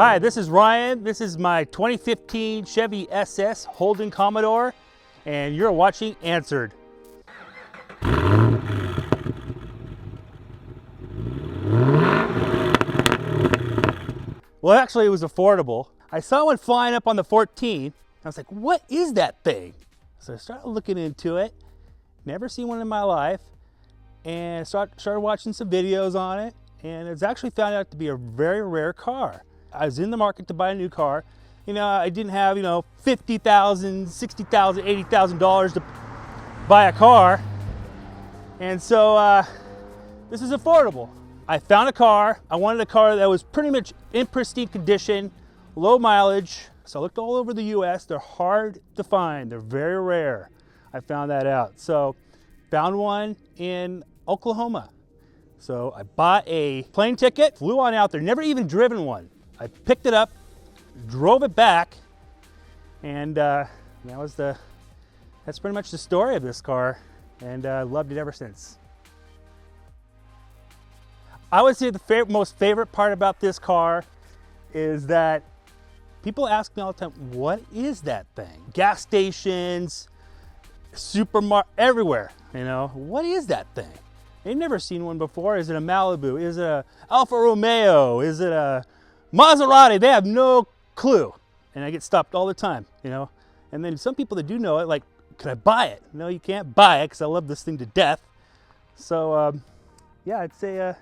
Hi, this is Ryan. This is my 2015 Chevy SS Holden Commodore, and you're watching ANSWRD. Well, actually, it was affordable. I saw one flying up on the 14. I was like, what is that thing? So I started looking into it. Never seen one in my life. And started watching some videos on it. And it's actually found out to be a very rare car. I was in the market to buy a new car. You know, I didn't have, $50,000, $60,000, $80,000 to buy a car. And so this is affordable. I found a car. I wanted a car that was pretty much in pristine condition, low mileage. So I looked all over the US. They're hard to find. They're very rare. I found that out. So found one in Oklahoma. So I bought a plane ticket, flew on out there, never even driven one. I picked it up, drove it back, and that's pretty much the story of this car, and loved it ever since. I would say the most favorite part about this car is that people ask me all the time, what is that thing? Gas stations, supermarket, everywhere, what is that thing? They've never seen one before. Is it a Malibu? Is it a Alfa Romeo? Is it a Maserati? They have no clue. And I get stopped all the time, And then some people that do know it, like, can I buy it? No, you can't buy it because I love this thing to death. So, yeah, I'd say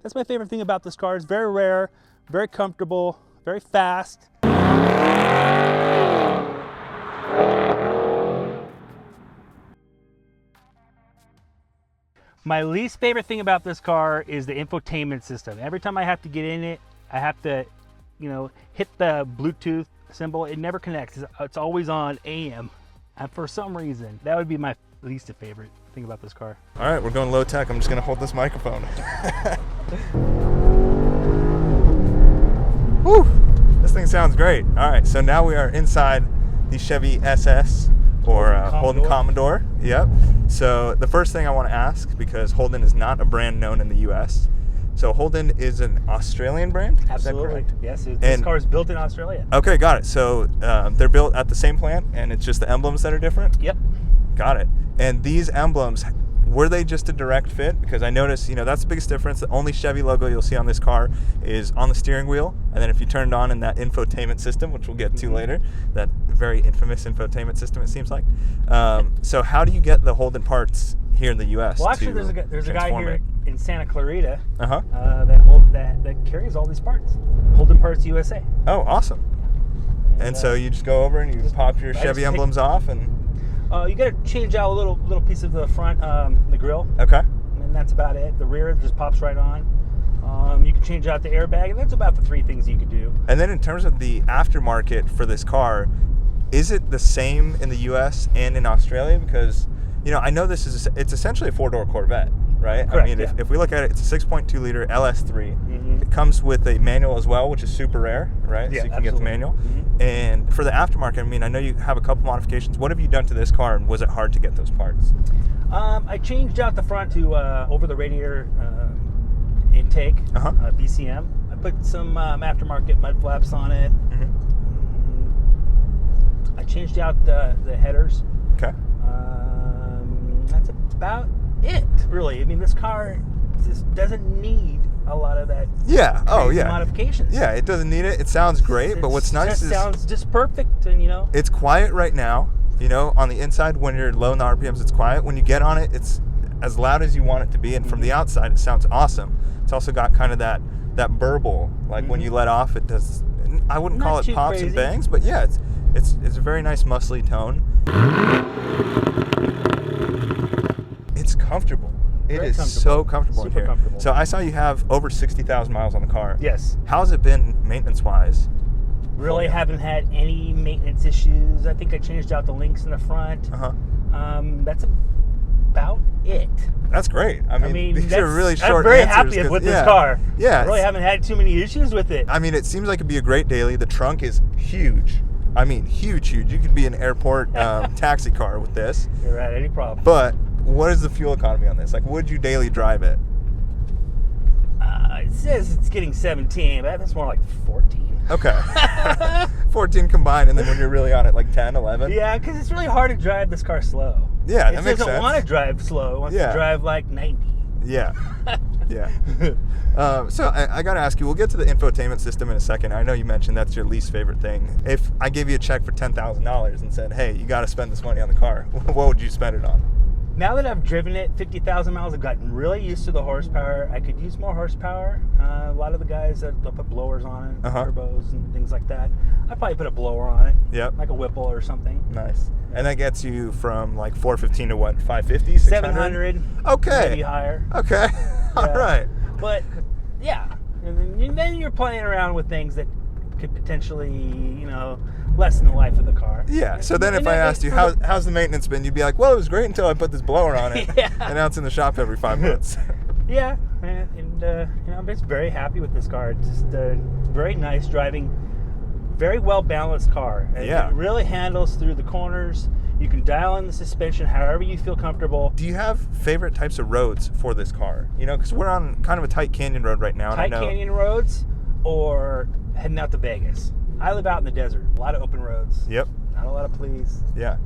that's my favorite thing about this car. It's very rare, very comfortable, very fast. My least favorite thing about this car is the infotainment system. Every time I have to get in it, I have to, hit the Bluetooth symbol. It never connects. It's always on AM. And for some reason, that would be my least favorite thing about this car. All right, we're going low tech. I'm just gonna hold this microphone. Whew, this thing sounds great. All right, so now we are inside the Chevy SS, or Holden Commodore. Yep. So the first thing I want to ask, because Holden is not a brand known in the US, so Holden is an Australian brand? Absolutely. Yes, this car is built in Australia. Okay, got it. So they're built at the same plant, and it's just the emblems that are different? Yep. Got it. And these emblems, were they just a direct fit? Because I noticed, that's the biggest difference. The only Chevy logo you'll see on this car is on the steering wheel. And then if you turned on in that infotainment system, which we'll get to later, that very infamous infotainment system, it seems like. So how do you get the Holden parts here in the U.S.? Well, actually, there's a guy here in Santa Clarita that carries all these parts. Holden Parts USA. Oh, awesome. And so you just go over and you pop your Chevy emblems off and... you got to change out a little piece of the front, the grille. Okay. And that's about it. The rear just pops right on. You can change out the airbag, and that's about the three things you could do. And then in terms of the aftermarket for this car, is it the same in the U.S. and in Australia? Because, I know it's essentially a four-door Corvette, right? Correct, I mean, yeah. if we look at it, it's a 6.2 liter LS3. Mm-hmm. It comes with a manual as well, which is super rare, right? Yeah, so you can absolutely. get the manual. Mm-hmm. And for the aftermarket, I know you have a couple modifications. What have you done to this car, and was it hard to get those parts? I changed out the front to over the radiator intake, BCM. I put some aftermarket mud flaps on it. Mm-hmm. I changed out the headers. Okay. That's about it, really. I mean, this car just doesn't need a lot of that. Yeah. Modifications. Yeah, it doesn't need it. It sounds great, but what's nice is it sounds just perfect, and it's quiet right now. On the inside when you're low in the RPMs, it's quiet. When you get on it, it's as loud as you want it to be, and from the outside, it sounds awesome. It's also got kind of that burble, like when you let off, it does. I wouldn't call it pops crazy. And bangs, but yeah, it's a very nice muscly tone. It's comfortable. It is so comfortable in here. Comfortable. So I saw you have over 60,000 miles on the car. Yes. How's it been maintenance-wise? Really haven't had any maintenance issues. I think I changed out the links in the front. That's about it. That's great. I mean these are really short I'm very answers happy with this car. Yeah. I really haven't had too many issues with it. I mean, it seems like it'd be a great daily. The trunk is huge. I mean, huge. You could be an airport taxi car with this. You're right, any problem. But what is the fuel economy on this? Like, would you daily drive it? It says it's getting 17, but that's more like 14. Okay. 14 combined, and then when you're really on it, like 10, 11? Yeah, because it's really hard to drive this car slow. Yeah, that makes sense. It doesn't want to drive slow. It wants to drive like 90. Yeah. Yeah. So I got to ask you, we'll get to the infotainment system in a second. I know you mentioned that's your least favorite thing. If I gave you a check for $10,000 and said, hey, you got to spend this money on the car, what would you spend it on? Now that I've driven it 50,000 miles, I've gotten really used to the horsepower. I could use more horsepower. A lot of the guys, they'll put blowers on it, turbos and things like that. I'd probably put a blower on it. Yep. Like a Whipple or something. Nice. And that gets you from like 415 to what, 550, 600? 700. Okay. Maybe higher. Okay. All right. But, yeah. And then you're playing around with things that could potentially, lessen the life of the car. Yeah. So then if I asked you, how's the maintenance been? You'd be like, well, it was great until I put this blower on it. Yeah. And now it's in the shop every 5 months. Yeah. And I'm just very happy with this car. It's just a very nice driving, very well balanced car. Yeah. It really handles through the corners. You can dial in the suspension however you feel comfortable. Do you have favorite types of roads for this car? Because we're on kind of a tight canyon road right now. Tight canyon roads or heading out to Vegas. I live out in the desert. A lot of open roads. Yep. Not a lot of police. Yeah.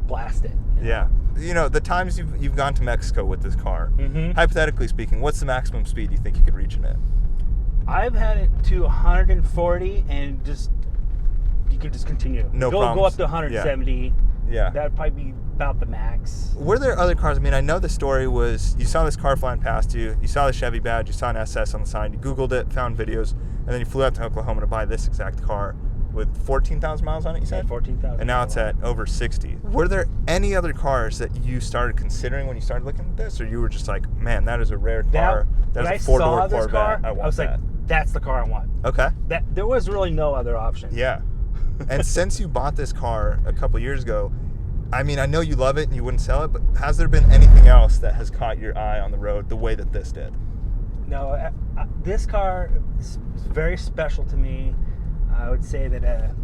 Blast it. Yeah. The times you've gone to Mexico with this car, hypothetically speaking, what's the maximum speed you think you could reach in it? I've had it to 140 and you could just continue. No problems. Go up to 170. Yeah. That'd probably be about the max. Were there other cars? I mean, I know the story was you saw this car flying past you, you saw the Chevy badge, you saw an SS on the side, you Googled it, found videos, and then you flew out to Oklahoma to buy this exact car with 14,000 miles on it, you said? Yeah, 14,000. And now it's at over 60. Were there any other cars that you started considering when you started looking at this, or you were just like, man, that is a rare car. That's a four-door Corvette. I was like, that's the car I want. Okay. There was really no other option. Yeah. And since you bought this car a couple years ago, I mean, I know you love it and you wouldn't sell it, but has there been anything else that has caught your eye on the road the way that this did? No, this car is very special to me. I would say that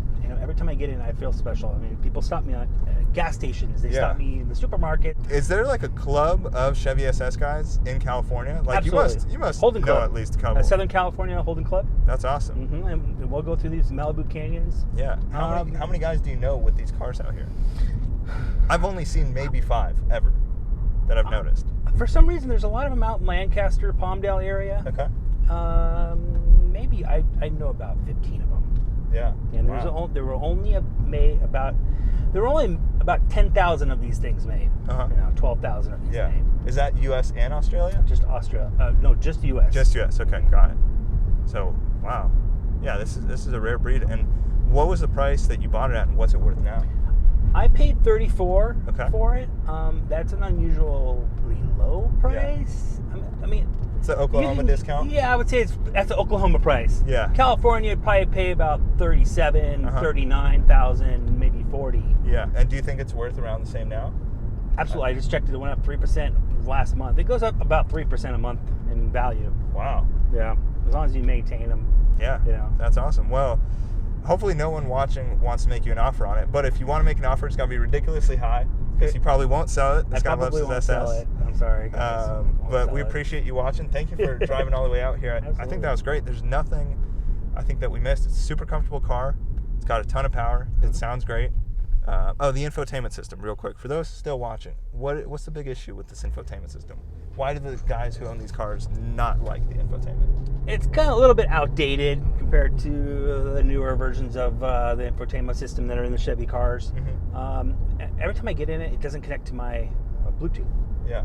every time I get in, I feel special. I mean, people stop me at gas stations. They stop me in the supermarket. Is there like a club of Chevy SS guys in California? Like Absolutely. you must Holden know Club. at least a couple. Southern California Holden Club. That's awesome. Mm-hmm. And we'll go through these Malibu canyons. Yeah. How many guys do you know with these cars out here? I've only seen maybe 5 ever that I've noticed. For some reason, there's a lot of them out in Lancaster, Palmdale area. Okay. Maybe I know about 15 of them. Yeah. And there were only about 10,000 of these things made. 12,000 of these made. Is that U.S. and Australia? Just Australia. No, just the U.S. Just U.S. Okay, got it. So, wow. Yeah, this is a rare breed. And what was the price that you bought it at, and what's it worth now? I paid $34 for it. That's an unusually low price. Yeah. I mean, it's the Oklahoma discount? Yeah, I would say that's the Oklahoma price. Yeah. California would probably pay about 37, 39,000, maybe 40. Yeah. And do you think it's worth around the same now? Absolutely. I just checked it. It went up 3% last month. It goes up about 3% a month in value. Wow. Yeah. As long as you maintain them. Yeah. That's awesome. Well, hopefully no one watching wants to make you an offer on it. But if you want to make an offer, it's got to be ridiculously high because you probably won't sell it. This guy loves his SS. Sell it. I'm sorry, guys. But we appreciate you watching. Thank you for driving all the way out here. I think that was great. There's nothing I think that we missed. It's a super comfortable car. It's got a ton of power. It sounds great. The infotainment system, real quick. For those still watching, what's the big issue with this infotainment system? Why do the guys who own these cars not like the infotainment? It's kind of a little bit outdated compared to the newer versions of the infotainment system that are in the Chevy cars. Every time I get in it, it doesn't connect to my Bluetooth. Yeah.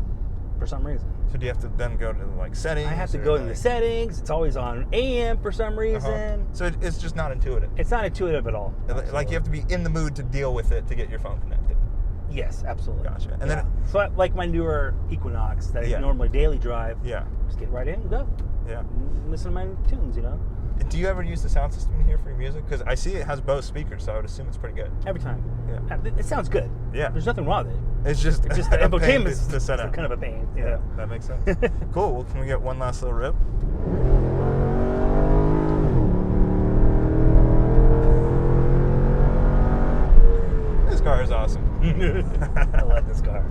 For some reason. So do you have to then go to like settings? I have to go into the settings. It's always on AM for some reason. So it's just not intuitive. It's not intuitive at all. Like you have to be in the mood to deal with it to get your phone connected. Yes, absolutely. Gotcha. And then so like my newer Equinox that I normally daily drive. Yeah. Just get right in and go. Yeah. Listen to my tunes, Do you ever use the sound system in here for your music? Because I see it has Bose speakers, so I would assume it's pretty good. Every time. Yeah. It sounds good. Yeah. There's nothing wrong with it. It's just the infotainment to set up. Kind of a pain. Yeah, that makes sense. Cool. Well, can we get one last little rip? This car is awesome. I love this car.